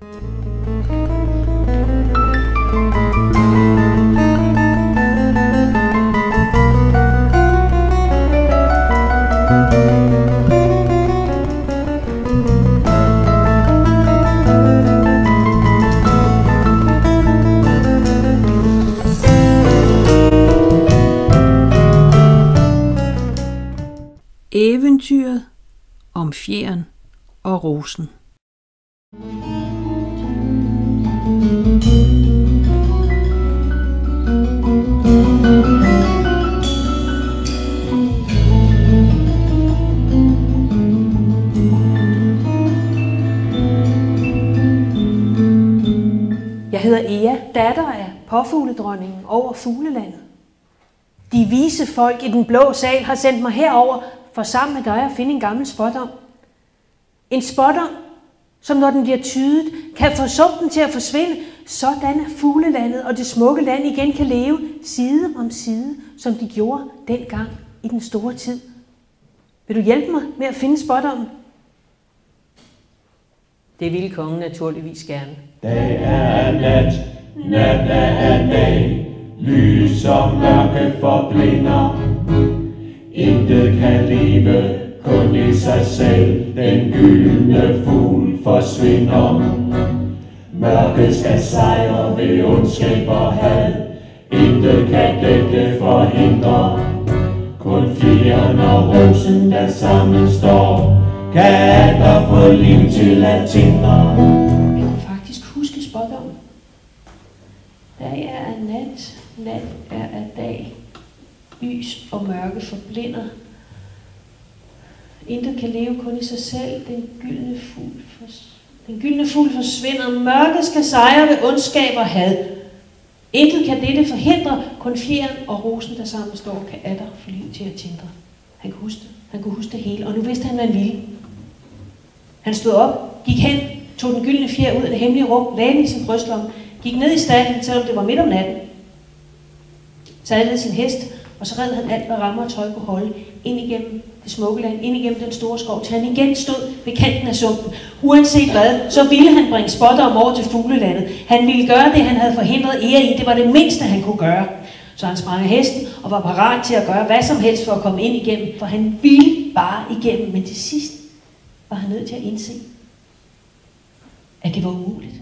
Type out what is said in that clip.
Eventyret om fjeren og rosen. Jeg hedder Ea, datter af påfugledronningen over fuglelandet. De vise folk i den blå sal har sendt mig herover for sammen med dig at finde en gammel spådom. En spådom, som når den bliver tydet, kan få sumpen til at forsvinde, sådan at fuglelandet og det smukke land igen kan leve side om side, som de gjorde dengang i den store tid. Vil du hjælpe mig med at finde spådommen? Det ville kongen naturligvis gerne. Dag er nat, nat er dag, lys og mørke forblinder. Intet kan leve, kun i sig selv, den gyldne fugl forsvinder. Mørket skal sejre ved ondskab og had, intet kan dette forhindre. Kun fjeren og rosen, der sammen står, kan der få liv til at tindre. Jeg kan faktisk huske spådommen. Dag er nat, nat er dag. Lys og mørke forblinder. Intet kan leve kun i sig selv. Den gyldne fugl forsvinder. Mørket skal sejre ved ondskab og had. Intet kan dette forhindre. Kun fjeren og rosen, der sammen står, kan atter få liv til at tindre. Han kunne huske det. Han kunne huske det hele, og nu vidste han, hvad han ville. Han stod op, gik hen, tog den gyldne fjer ud af det hemmelige rum, lagde den i sin brystlomme, gik ned i stalden, selvom det var midt om natten. Sadlede sin hest, og så red han alt, hvad rammer og tøj kunne holde, ind igennem det smukke land, ind igennem den store skov, til han igen stod ved kanten af sumpen. Uanset hvad, så ville han bringe spådom over til fuglelandet. Han ville gøre det, han havde forhindret Ea i. Det var det mindste, han kunne gøre. Så han sprang af hesten og var parat til at gøre hvad som helst for at komme ind igennem, for han ville bare igennem. Men til sidst var han nødt til at indse, at det var umuligt.